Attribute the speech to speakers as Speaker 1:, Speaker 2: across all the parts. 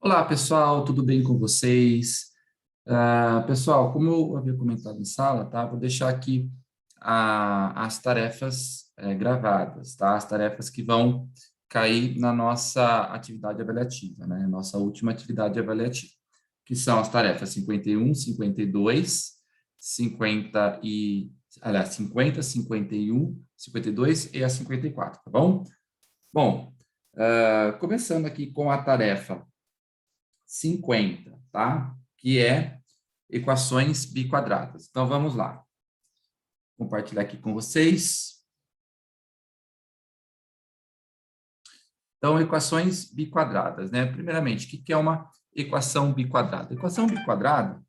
Speaker 1: Olá, pessoal, tudo bem com vocês? Pessoal, como eu havia comentado em sala, tá? Vou deixar aqui as tarefas gravadas, tá? As tarefas que vão cair na nossa atividade avaliativa, né? Nossa última atividade avaliativa, que são as tarefas 51, 52, 50 e, aliás, 50, 51, 52 e a 54, tá bom? Bom, começando aqui com a tarefa 50, tá? Que é equações biquadradas. Então, vamos lá. Vou compartilhar aqui com vocês. Então, equações biquadradas, né? Primeiramente, o que é uma equação biquadrada? Equação biquadrada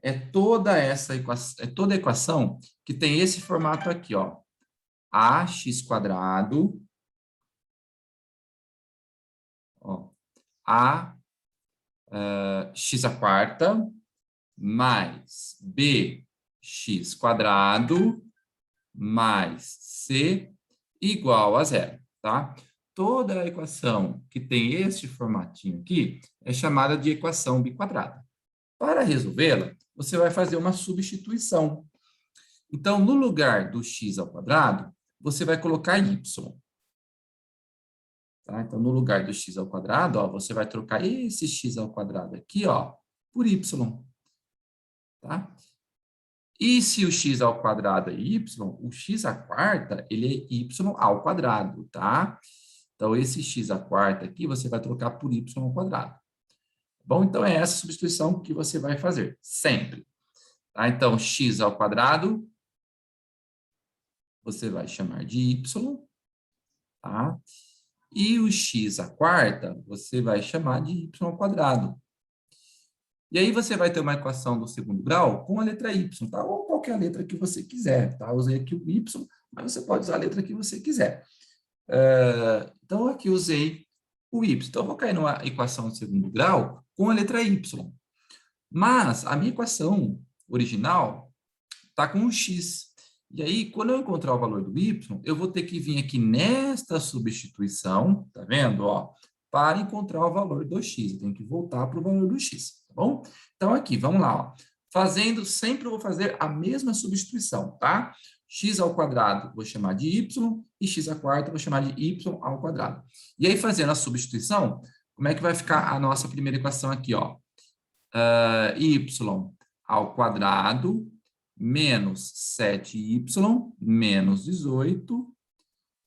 Speaker 1: é toda essa equação, é toda equação que tem esse formato aqui, ó. Ax quadrado, ó, a x à quarta mais bx quadrado mais c igual a zero, tá? Toda a equação que tem este formatinho aqui é chamada de equação biquadrada. Para resolvê-la, você vai fazer uma substituição. Então, no lugar do x ao quadrado, você vai colocar y. Tá? Então, no lugar do x ao quadrado, ó, você vai trocar esse x ao quadrado aqui, ó, por y. Tá? E se o x ao quadrado é y, o x à quarta, ele é y ao quadrado, tá? Então, esse x à quarta aqui, você vai trocar por y ao quadrado. Bom, então é essa substituição que você vai fazer, sempre. Tá? Então, x ao quadrado, você vai chamar de y, tá? E o x à quarta, você vai chamar de y ao quadrado. E aí você vai ter uma equação do segundo grau com a letra y, tá? Ou qualquer letra que você quiser, tá? Eu usei aqui o y, mas você pode usar a letra que você quiser. Então, aqui usei o y. Então, eu vou cair numa equação de segundo grau com a letra y. Mas a minha equação original está com um x. E aí, quando eu encontrar o valor do y, eu vou ter que vir aqui nesta substituição, tá vendo? Ó, para encontrar o valor do x. Eu tenho que voltar para o valor do x, tá bom? Então, aqui, vamos lá, ó. Fazendo, sempre eu vou fazer a mesma substituição, tá? X ao quadrado vou chamar de y, e x à quarta vou chamar de y ao quadrado. E aí, fazendo a substituição, como é que vai ficar a nossa primeira equação aqui, ó? Y ao quadrado menos 7y menos 18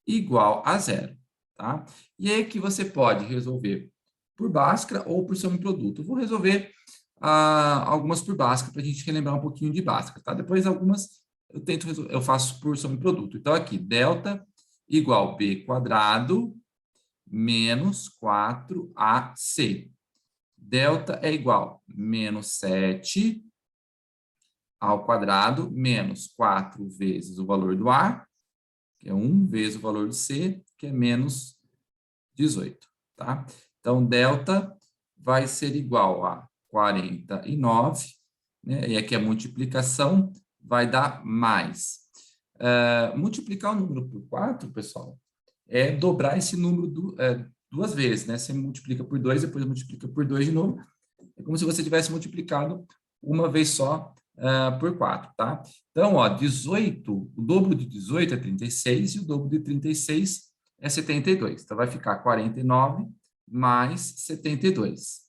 Speaker 1: igual a zero, tá? E aí que você pode resolver por Bhaskara ou por soma e produto. Eu vou resolver algumas por Bhaskara para a gente relembrar um pouquinho de Bhaskara, tá? Depois algumas eu faço por soma e produto. Então aqui, delta igual b quadrado menos 4ac. Delta é igual a menos 7 ao quadrado menos 4 vezes o valor do A, que é 1 vezes o valor do C, que é menos 18, tá? Então, delta vai ser igual a 49, né? E aqui a multiplicação vai dar mais. Multiplicar o número por 4, pessoal, é dobrar esse número duas vezes, né? Você multiplica por 2, depois multiplica por 2 de novo. É como se você tivesse multiplicado uma vez só por 4, tá? Então, ó, 18, o dobro de 18 é 36 e o dobro de 36 é 72. Então, vai ficar 49 mais 72.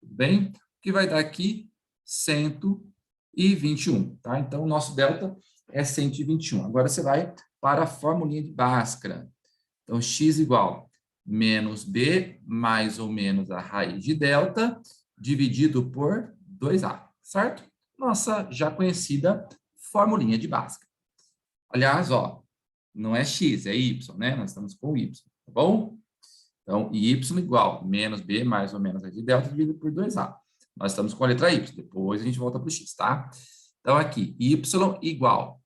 Speaker 1: Tudo bem? O que vai dar aqui? 121, tá? Então, o nosso delta é 121. Agora, você vai para a formulinha de Bhaskara. Então, x igual menos b mais ou menos a raiz de delta dividido por 2a, certo? Nossa já conhecida formulinha de Bhaskara. Aliás, ó, não é x, é y, né? Nós estamos com y, tá bom? Então, y igual menos b mais ou menos a raiz de delta dividido por 2a. Nós estamos com a letra y, depois a gente volta para o x, tá? Então, aqui, y igual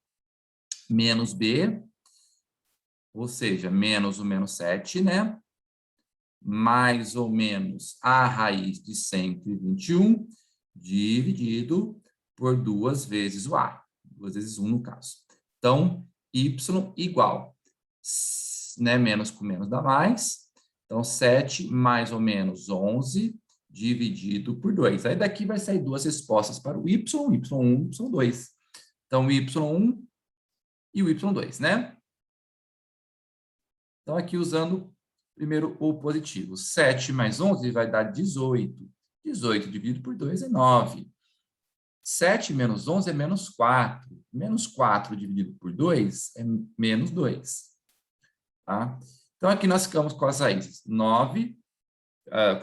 Speaker 1: menos b, ou seja, menos o menos 7, né? Mais ou menos a raiz de 121 dividido por 2 vezes o A. 2 vezes 1 no caso. Então, y igual, né? Menos com menos dá mais. Então, 7 mais ou menos 11 dividido por 2. Aí daqui vai sair duas respostas para o y, y1 e y2. Então, o y1 e o y2, né? Então, aqui usando primeiro o positivo. 7 mais 11 vai dar 18. 18 dividido por 2 é 9. 7 menos 11 é menos 4. Menos 4 dividido por 2 é menos 2. Tá? Então, aqui nós ficamos com as raízes 9,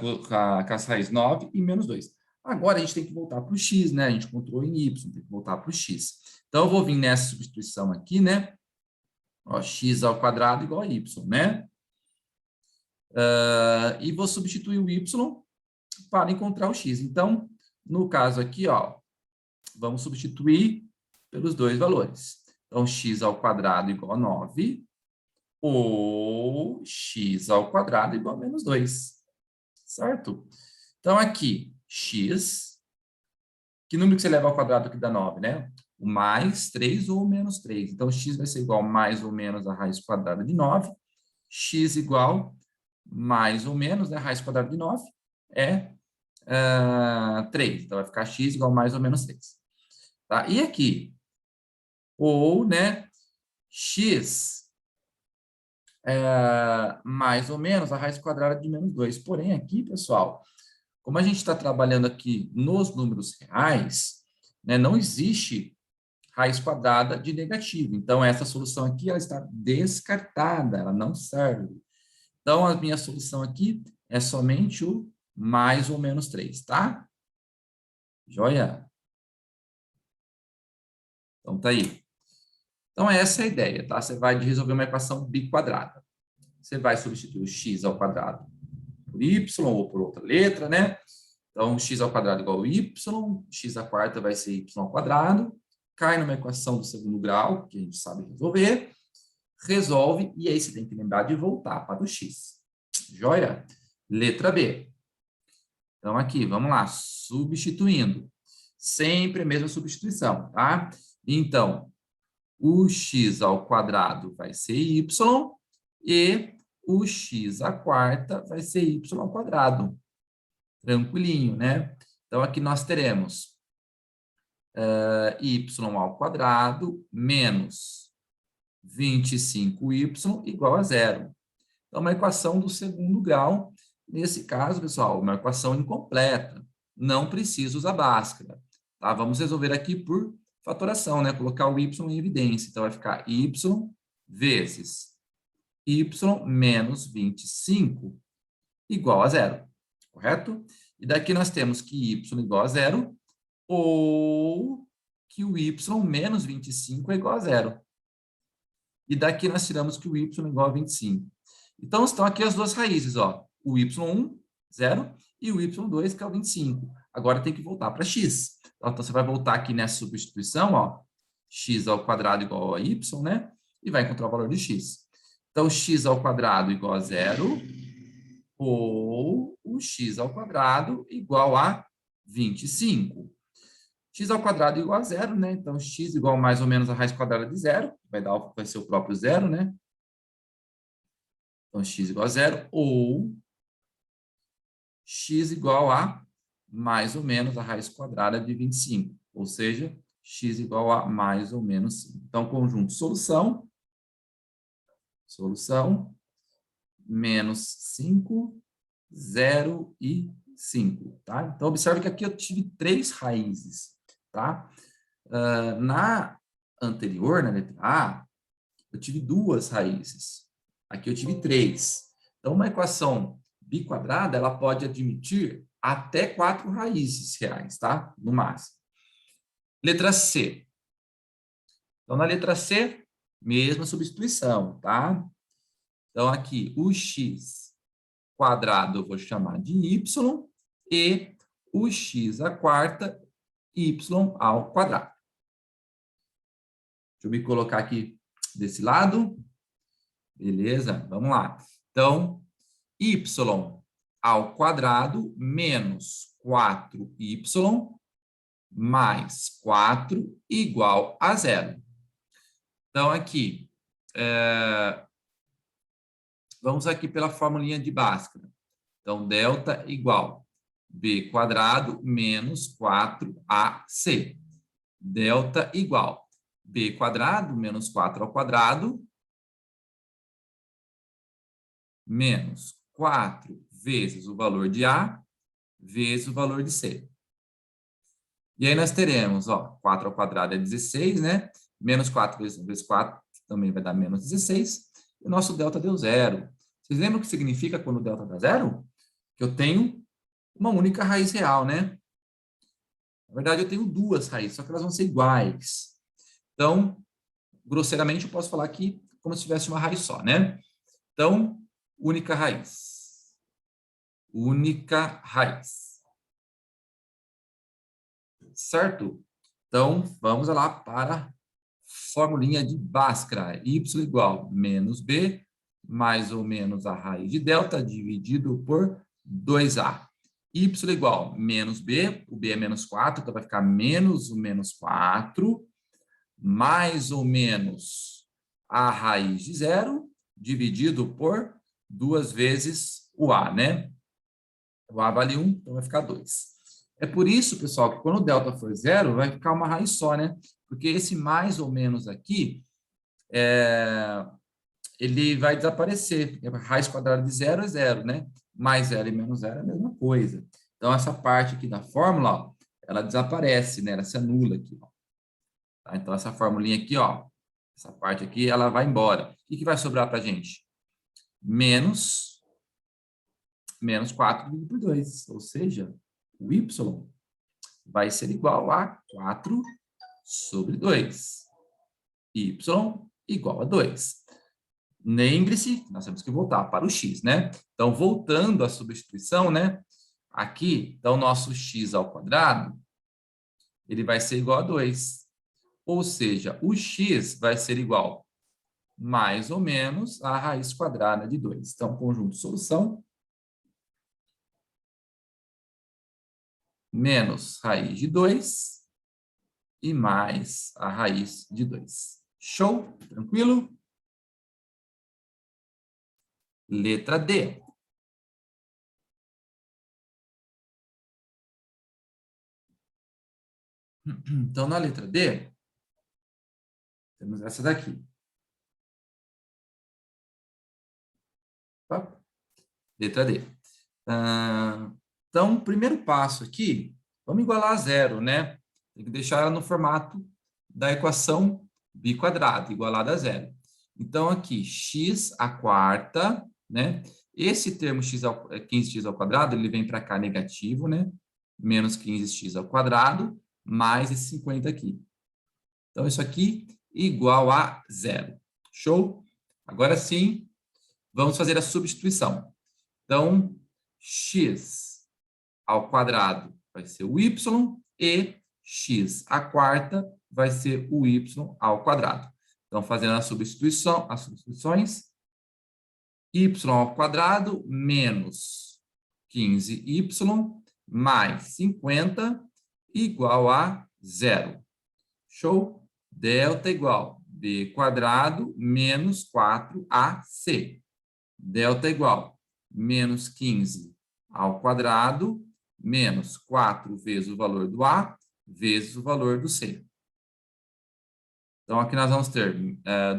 Speaker 1: com as raízes 9 e menos 2. Agora, a gente tem que voltar para o x, né? A gente encontrou em y, tem que voltar para o x. Então, eu vou vir nessa substituição aqui, né? Ó, x ao quadrado igual a y, né? E vou substituir o y para encontrar o x. Então, no caso aqui, ó, vamos substituir pelos dois valores. Então, x ao quadrado igual a 9, ou x ao quadrado igual a menos 2. Certo? Então, aqui, x, que número que você leva ao quadrado que dá 9, né? O mais 3 ou menos 3. Então, x vai ser igual a mais ou menos a raiz quadrada de 9. X igual mais ou menos, né? A raiz quadrada de 9 é 3. Então, vai ficar x igual a mais ou menos 3. Tá? E aqui, ou, né, x mais ou menos a raiz quadrada de menos 2. Porém, aqui, pessoal, como a gente está trabalhando aqui nos números reais, né, não existe raiz quadrada de negativo. Então, essa solução aqui ela está descartada, ela não serve. Então, a minha solução aqui é somente o mais ou menos 3, tá? Joia? Então, tá aí. Então, essa é a ideia, tá? Você vai resolver uma equação biquadrada. Você vai substituir o x ao quadrado por y ou por outra letra, né? Então, x ao quadrado igual a y, x à quarta vai ser y ao quadrado, cai numa equação do segundo grau, que a gente sabe resolver, resolve, e aí você tem que lembrar de voltar para o x. Joia? Letra B. Então, aqui, vamos lá, substituindo. Sempre a mesma substituição, tá? Então, o x ao quadrado vai ser y, e o x à quarta vai ser y ao quadrado. Tranquilinho, né? Então, aqui nós teremos y ao quadrado menos 25y igual a zero. Então, uma equação do segundo grau. Nesse caso, pessoal, uma equação incompleta. Não precisa usar Bhaskara. Tá? Vamos resolver aqui por fatoração, né? Colocar o y em evidência. Então, vai ficar y vezes y menos 25 igual a zero. Correto? E daqui nós temos que y igual a zero, ou que o y menos 25 é igual a zero. E daqui nós tiramos que o y é igual a 25. Então, estão aqui as duas raízes, ó. O y1, 0, e o y2, que é o 25. Agora tem que voltar para x. Então, você vai voltar aqui nessa substituição, ó. X ao quadrado igual a y, né? E vai encontrar o valor de x. Então, x ao quadrado igual a 0, ou o x ao quadrado igual a 25. X ao quadrado igual a 0, né? Então, x igual mais ou menos a raiz quadrada de 0. Vai ser o próprio 0, né? Então, x igual a 0, ou x igual a mais ou menos a raiz quadrada de 25. Ou seja, x igual a mais ou menos 5. Então, conjunto solução. Solução. Menos 5, 0 e 5. Tá? Então, observe que aqui eu tive 3 raízes. Tá? Na anterior, na letra A, eu tive 2 raízes. Aqui eu tive 3. Então, uma equação biquadrada, ela pode admitir até 4 raízes reais, tá? No máximo. Letra C. Então, na letra C, mesma substituição, tá? Então, aqui, o x quadrado eu vou chamar de y, e o x à quarta, y ao quadrado. Deixa eu me colocar aqui desse lado. Beleza? Vamos lá. Então, y ao quadrado menos 4y mais 4 igual a zero. Então, aqui, vamos aqui pela formulinha de Bhaskara. Então, delta igual b quadrado menos 4ac. Delta igual b quadrado menos 4 ao quadrado menos 4 vezes o valor de A vezes o valor de C. E aí nós teremos, ó, 4 ao quadrado é 16, né? Menos 4 vezes 4 também vai dar menos 16. E o nosso delta deu zero. Vocês lembram o que significa quando o delta dá zero? Que eu tenho uma única raiz real, né? Na verdade, eu tenho duas raízes, só que elas vão ser iguais. Então, grosseiramente, eu posso falar aqui como se tivesse uma raiz só, né? Então, única raiz. Única raiz. Certo? Então, vamos lá para a formulinha de Bhaskara. Y igual menos B, mais ou menos a raiz de delta, dividido por 2A. Y igual menos B, o B é menos 4, então vai ficar menos o menos 4, mais ou menos a raiz de zero, dividido por 2 vezes o A, né? O A vale 1, então vai ficar 2. É por isso, pessoal, que quando o delta for zero, vai ficar uma raiz só, né? Porque esse mais ou menos aqui, ele vai desaparecer. A raiz quadrada de zero é zero, né? Mais zero e menos zero é a mesma coisa. Então, essa parte aqui da fórmula, ó, ela desaparece, né? Ela se anula aqui, ó. Tá? Então, essa formulinha aqui, ó, essa parte aqui, ela vai embora. O que vai sobrar para a gente? Menos 4 dividido por 2, ou seja, o y vai ser igual a 4 sobre 2. Y igual a 2. Lembre-se, nós temos que voltar para o x, né? Então, voltando à substituição, né? Aqui, então, nosso x ao quadrado, ele vai ser igual a 2. Ou seja, o x vai ser igual mais ou menos a raiz quadrada de 2. Então, conjunto de solução menos raiz de 2 e mais a raiz de 2. Show? Tranquilo? Letra D. Então, na letra D, temos essa daqui. Tá? Letra D. Então, primeiro passo aqui, vamos igualar a zero, né? Tem que deixar ela no formato da equação b quadrado, igualada a zero. Então, aqui, x à quarta, né? Esse termo 15x ao quadrado, ele vem para cá negativo, né? Menos 15x ao quadrado, mais esse 50 aqui. Então, isso aqui igual a zero. Show? Agora sim, vamos fazer a substituição. Então, x ao quadrado vai ser o y e x à quarta vai ser o y ao quadrado. Então, fazendo a substituição, as substituições, y ao quadrado menos 15y mais 50 igual a zero. Show? Delta igual b quadrado menos 4ac. Delta igual menos 15 ao quadrado menos 4 vezes o valor do A vezes o valor do C. Então, aqui nós vamos ter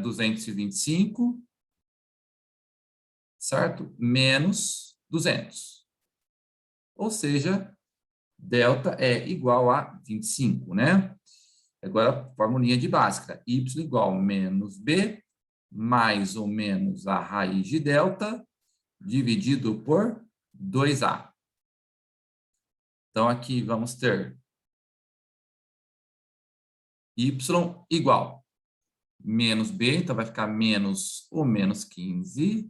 Speaker 1: 225, certo? Menos 200. Ou seja, delta é igual a 25, né? Agora, formulinha de Bhaskara. Y igual menos B, mais ou menos a raiz de delta, dividido por 2A. Então, aqui vamos ter y igual menos b, então vai ficar menos o menos 15,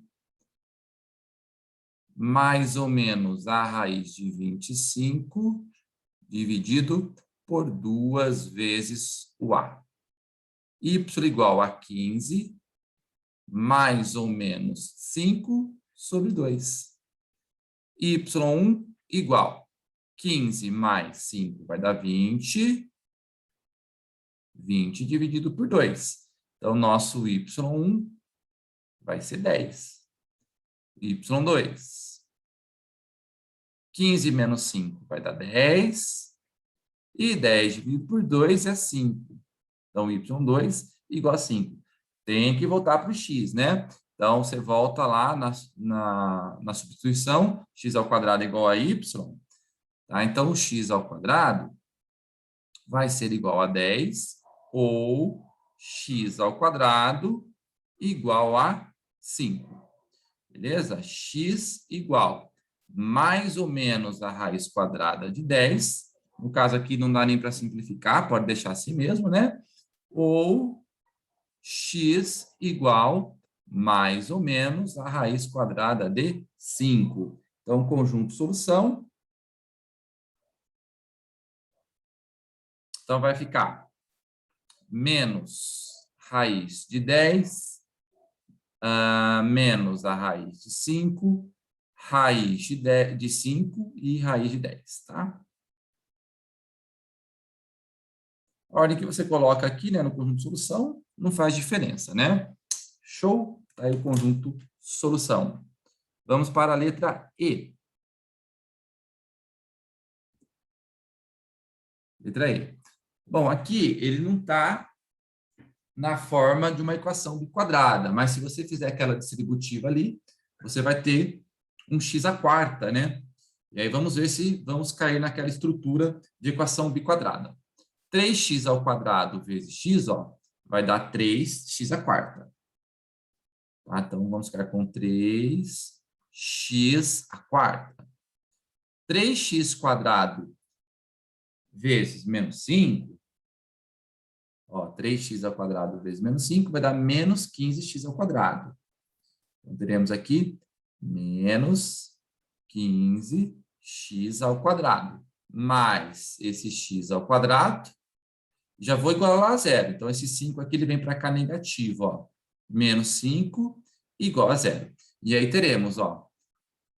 Speaker 1: mais ou menos a raiz de 25, dividido por 2 vezes o a. Y igual a 15, mais ou menos 5 sobre 2. Y1 igual 15 mais 5 vai dar 20. 20 dividido por 2. Então, nosso y1 vai ser 10. y2 15 menos 5 vai dar 10. E 10 dividido por 2 é 5. Então, y2 igual a 5. Tem que voltar para o x, né? Então, você volta lá na substituição, x ao quadrado é igual a y. Tá? Então, o x ao quadrado vai ser igual a 10, ou x ao quadrado igual a 5. Beleza? X igual mais ou menos a raiz quadrada de 10. No caso aqui não dá nem para simplificar, pode deixar assim mesmo, né? Ou x igual mais ou menos a raiz quadrada de 5. Então, conjunto solução. Então, vai ficar menos raiz de 10, menos a raiz de 5, raiz de 5 e raiz de 10, tá? A ordem que você coloca aqui, né, no conjunto solução, não faz diferença, né? Show? Tá aí o conjunto solução. Vamos para a letra E. Letra E. Bom, aqui ele não está na forma de uma equação biquadrada, mas se você fizer aquela distributiva ali, você vai ter um x à quarta, né? E aí vamos ver se vamos cair naquela estrutura de equação biquadrada. 3x ao quadrado vezes x, ó, vai dar 3x à quarta. Tá? Então, vamos ficar com 3x à quarta. 3x quadrado vezes menos 5, ó, 3x ao quadrado vezes menos 5 vai dar menos 15x ao quadrado. Então, teremos aqui menos 15x ao quadrado, mais esse x ao quadrado, já vou igualar a zero. Então, esse 5 aqui ele vem para cá negativo, ó. Menos 5 igual a zero. E aí teremos, ó,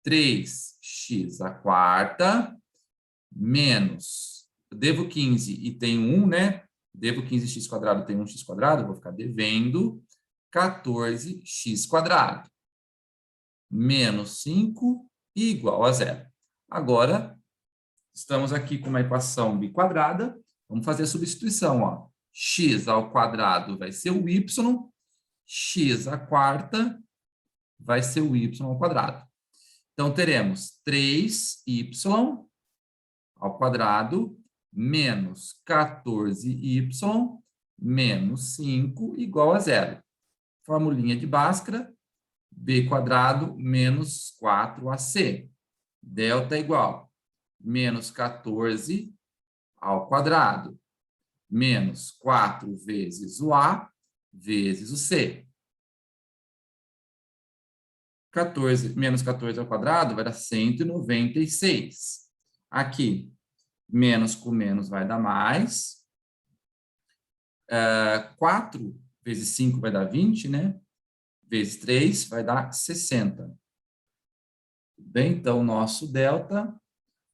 Speaker 1: 3x à quarta menos, eu devo 15 e tenho 1, né? Devo 15x quadrado, tenho 1x quadrado, vou ficar devendo 14x quadrado. Menos 5 igual a zero. Agora, estamos aqui com uma equação biquadrada. Vamos fazer a substituição, ó. X ao quadrado vai ser o y, x à quarta vai ser o y ao quadrado. Então, teremos 3y ao quadrado menos 14y menos 5 igual a zero. Formulinha de Bhaskara, b quadrado menos 4ac. Delta igual menos 14 ao quadrado menos 4 vezes o a vezes o c. 14, menos 14 ao quadrado vai dar 196. Aqui, menos com menos vai dar mais. 4 vezes 5 vai dar 20, né? Vezes 3 vai dar 60. Bem, então, nosso delta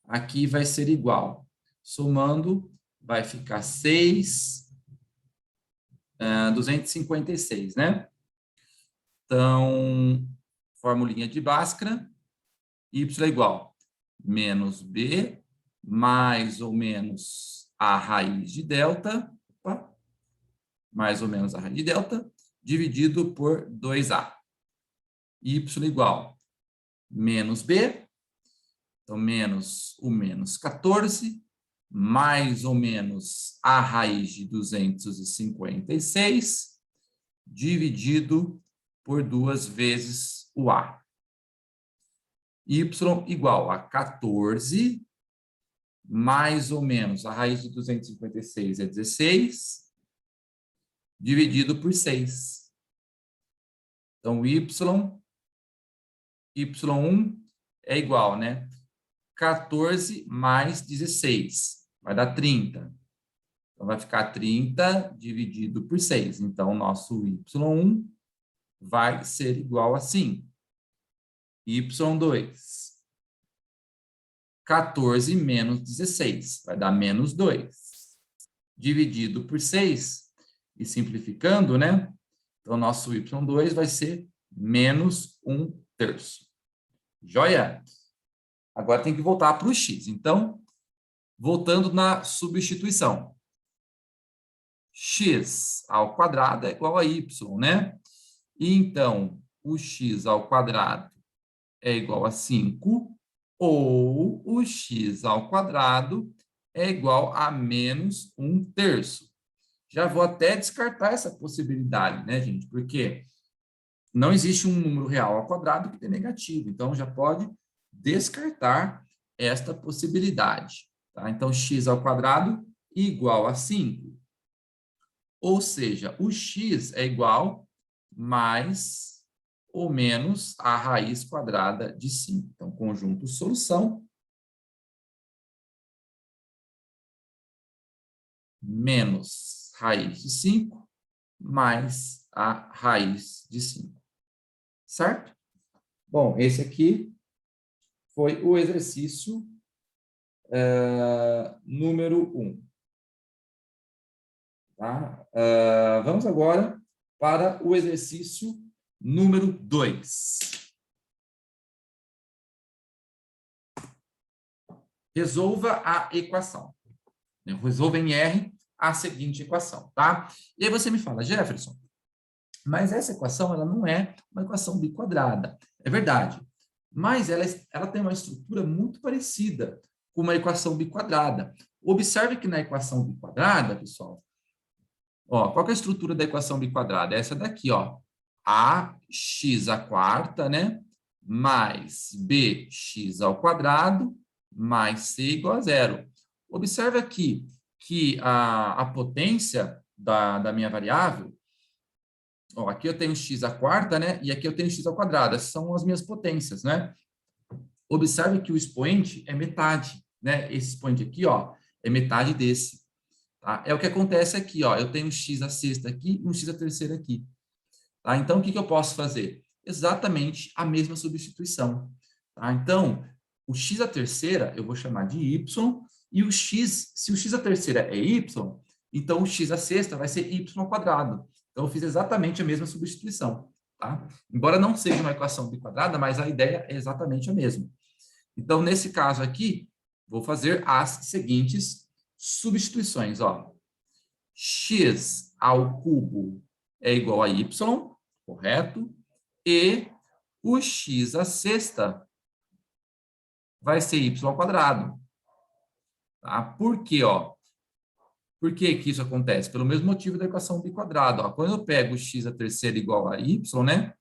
Speaker 1: aqui vai ser igual. Somando, vai ficar 256, né? Então, formulinha de Bhaskara, y é igual menos b mais ou menos a raiz de delta, mais ou menos a raiz de delta, dividido por 2a. Y igual menos b, então menos o menos 14, mais ou menos a raiz de 256, dividido por 2 vezes o a. Y igual a 14, mais ou menos a raiz de 256 é 16, dividido por 6. Então, y1 é igual, né? 14 mais 16, vai dar 30. Então, vai ficar 30 dividido por 6. Então, o nosso y1 vai ser igual assim. y2, 14 menos 16, vai dar menos 2. Dividido por 6, e simplificando, né? Então, nosso y2 vai ser menos 1/3. Joia? Agora tem que voltar para o x. Então, voltando na substituição. X ao quadrado é igual a y, né? E então, o x ao quadrado é igual a 5, ou o x ao quadrado é igual a menos 1/3. Já vou até descartar essa possibilidade, né, gente? Porque não existe um número real ao quadrado que dê negativo. Então, já pode descartar esta possibilidade. Tá? Então, x ao quadrado igual a 5. Ou seja, o x é igual mais ou menos a raiz quadrada de 5. Então, conjunto solução menos raiz de 5 mais a raiz de 5. Certo? Bom, esse aqui foi o exercício número 1. Tá? Vamos agora para o exercício número 2. Resolva a equação. Resolva em R a seguinte equação, tá? E aí você me fala, Jefferson, mas essa equação ela não é uma equação biquadrada. É verdade. Mas ela tem uma estrutura muito parecida com uma equação biquadrada. Observe que na equação biquadrada, pessoal, ó, qual que é a estrutura da equação biquadrada? Essa daqui, ó. Ax à quarta, né? Mais bx ao quadrado, mais c igual a 0. Observe aqui que a potência da minha variável, ó, aqui eu tenho x à quarta, né? E aqui eu tenho x ao quadrado. Essas são as minhas potências, né? Observe que o expoente é metade, né? Esse expoente aqui, ó, é metade desse. Tá? É o que acontece aqui, ó. Eu tenho um x à sexta aqui e um x à terceira aqui. Tá? Então, o que eu posso fazer? Exatamente a mesma substituição. Tá? Então, o x à terceira eu vou chamar de y, e o x, se o x à terceira é y, então o x à sexta vai ser y ao quadrado. Então, eu fiz exatamente a mesma substituição. Tá? Embora não seja uma equação biquadrada, mas a ideia é exatamente a mesma. Então, nesse caso aqui, vou fazer as seguintes substituições. Ó. X ao cubo é igual a y, correto? E o x à sexta vai ser y ao quadrado. Tá? Por quê? Ó? Por que que isso acontece? Pelo mesmo motivo da equação biquadrada. Ó. Quando eu pego x à terceira igual a y, né?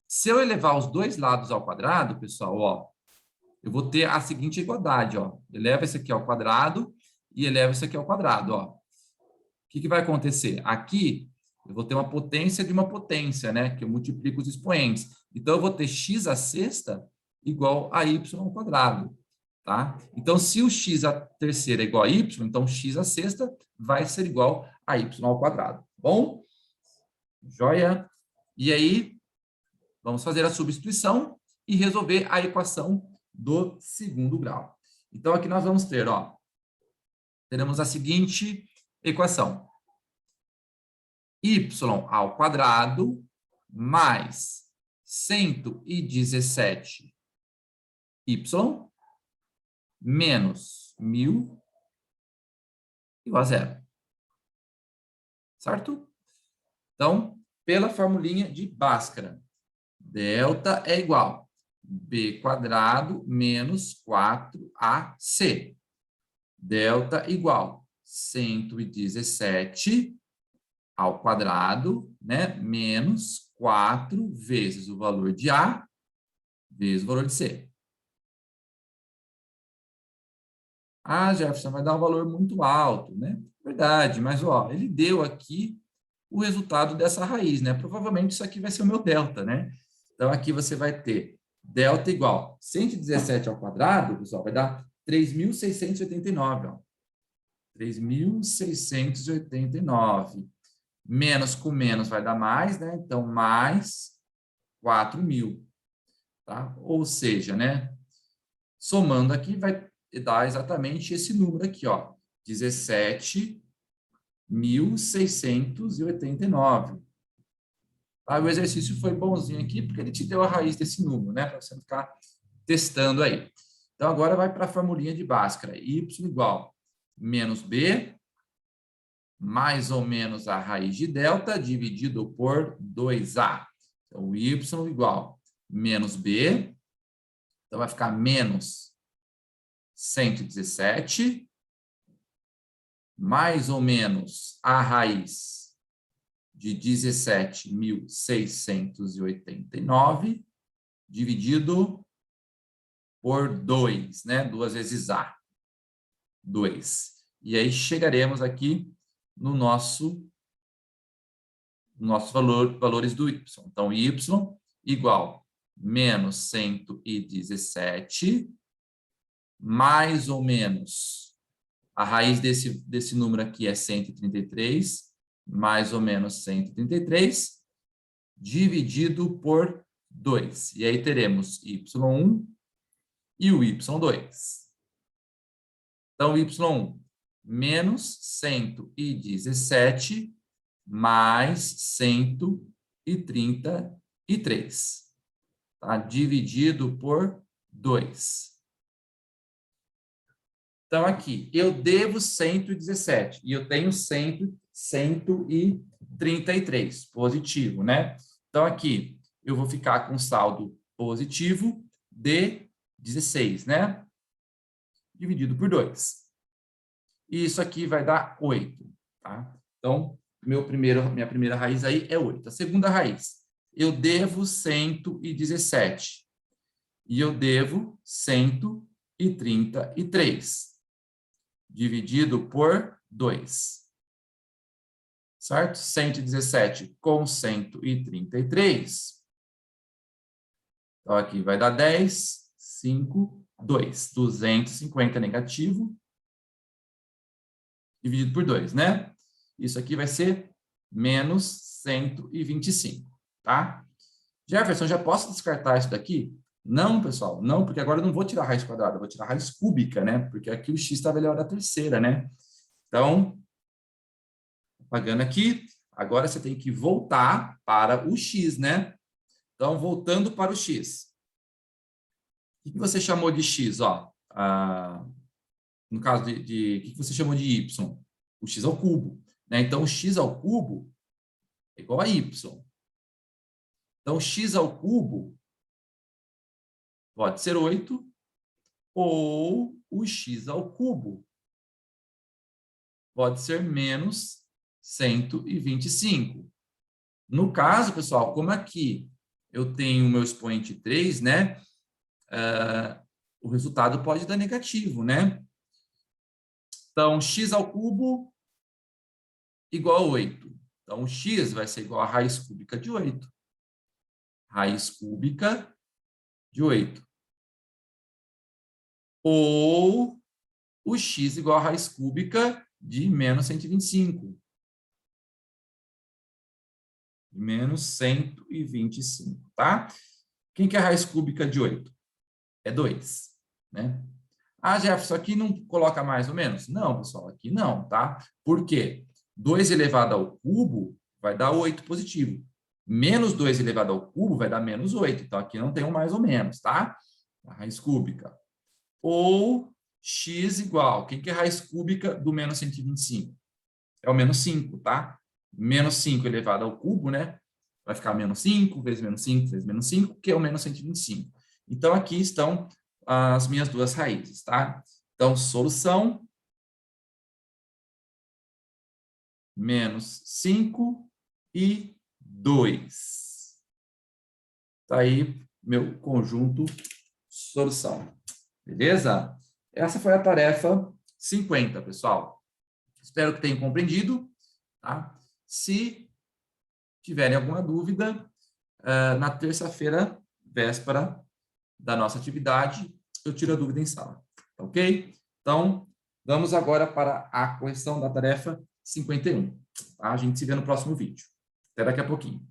Speaker 1: Se eu elevar os dois lados ao quadrado, pessoal, ó, eu vou ter a seguinte igualdade, ó. Eleva esse aqui ao quadrado e eleva isso aqui ao quadrado, ó. O que vai acontecer? Aqui, eu vou ter uma potência de uma potência, né? Que eu multiplico os expoentes. Então, eu vou ter x à sexta igual a y ao quadrado, tá? Então, se o x à terceira é igual a y, então x à sexta vai ser igual a y ao quadrado. Bom? Joia? E aí, vamos fazer a substituição e resolver a equação do segundo grau. Então, aqui nós vamos ter, ó, teremos a seguinte equação. Y ao quadrado mais 117y menos 1000 igual a 0. Certo? Então, pela formulinha de Bhaskara, delta é igual a b quadrado menos 4ac. Delta igual a 117 ao quadrado, né, menos 4 vezes o valor de A, vezes o valor de C. Ah, Jefferson, vai dar um valor muito alto, né? Verdade, mas, ó, ele deu aqui o resultado dessa raiz, né? Provavelmente isso aqui vai ser o meu delta, né? Então, aqui você vai ter delta igual a 117 ao quadrado, pessoal, vai dar 3.689, ó. 3.689. Menos com menos vai dar mais, né? Então, mais 4.000, tá? Ou seja, né? Somando aqui, vai dar exatamente esse número aqui, ó. 17.689. Tá? O exercício foi bonzinho aqui, porque ele te deu a raiz desse número, né? Para você ficar testando aí. Então, agora vai para a formulinha de Bhaskara. Y igual menos B, mais ou menos a raiz de delta, dividido por 2A. Então, Y igual menos B. Então, vai ficar menos 117, mais ou menos a raiz de 17.689, dividido por 2, né? 2 vezes A. 2. E aí chegaremos aqui no nosso valores do Y. Então, Y igual menos 117, mais ou menos, a raiz desse número aqui é 133, mais ou menos 133, dividido por 2. E aí teremos Y1 e o Y2. Então, Y1, menos 117, mais 133. Tá? Dividido por 2. Então, aqui, eu devo 117 e eu tenho 133, positivo, né? Então, aqui, eu vou ficar com saldo positivo de 16, né? Dividido por 2. E isso aqui vai dar 8, tá? Então, minha primeira raiz aí é 8. A segunda raiz, eu devo 117 e eu devo 133. Dividido por 2. Certo? 117 com 133. Então, aqui vai dar 10, 5, 2. 250 negativo. Dividido por 2, né? Isso aqui vai ser menos 125, tá? Jefferson, já posso descartar isso daqui? Não, pessoal, não, porque agora eu não vou tirar a raiz quadrada, eu vou tirar a raiz cúbica, né? Porque aqui o x estava elevado à terceira, né? Então, apagando aqui, agora você tem que voltar para o x, né? Então, voltando para o x. O que você chamou de x, ó? No caso o que você chamou de y? O x ao cubo, né? Então, o x ao cubo é igual a y. Então, x ao cubo pode ser 8, ou o x ao cubo pode ser menos 125. No caso, pessoal, como aqui eu tenho o meu expoente 3, né? O resultado pode dar negativo, né? Então, x ao cubo igual a 8. Então, o x vai ser igual a raiz cúbica de 8. Raiz cúbica de 8. Ou o x igual a raiz cúbica de menos 125. Menos 125, tá? Quem que é a raiz cúbica de 8? É 2, né? Ah, Jefferson, aqui não coloca mais ou menos? Não, pessoal, aqui não, tá? Por quê? 2 elevado ao cubo vai dar 8 positivo. Menos 2 elevado ao cubo vai dar menos 8. Então, aqui não tem um mais ou menos, tá? A raiz cúbica. Ou x igual. Quem que é a raiz cúbica do menos 125? É o menos 5, tá? Menos 5 elevado ao cubo, né? Vai ficar menos 5 vezes menos 5 vezes menos 5, que é o menos 125. Então, aqui estão as minhas duas raízes, tá? Então, solução menos 5 e 2. Tá aí meu conjunto solução. Beleza? Essa foi a tarefa 50, pessoal. Espero que tenham compreendido, tá? Se tiverem alguma dúvida, na terça-feira, véspera da nossa atividade, eu tiro a dúvida em sala, tá ok? Então, vamos agora para a correção da tarefa 51. Tá? A gente se vê no próximo vídeo. Até daqui a pouquinho.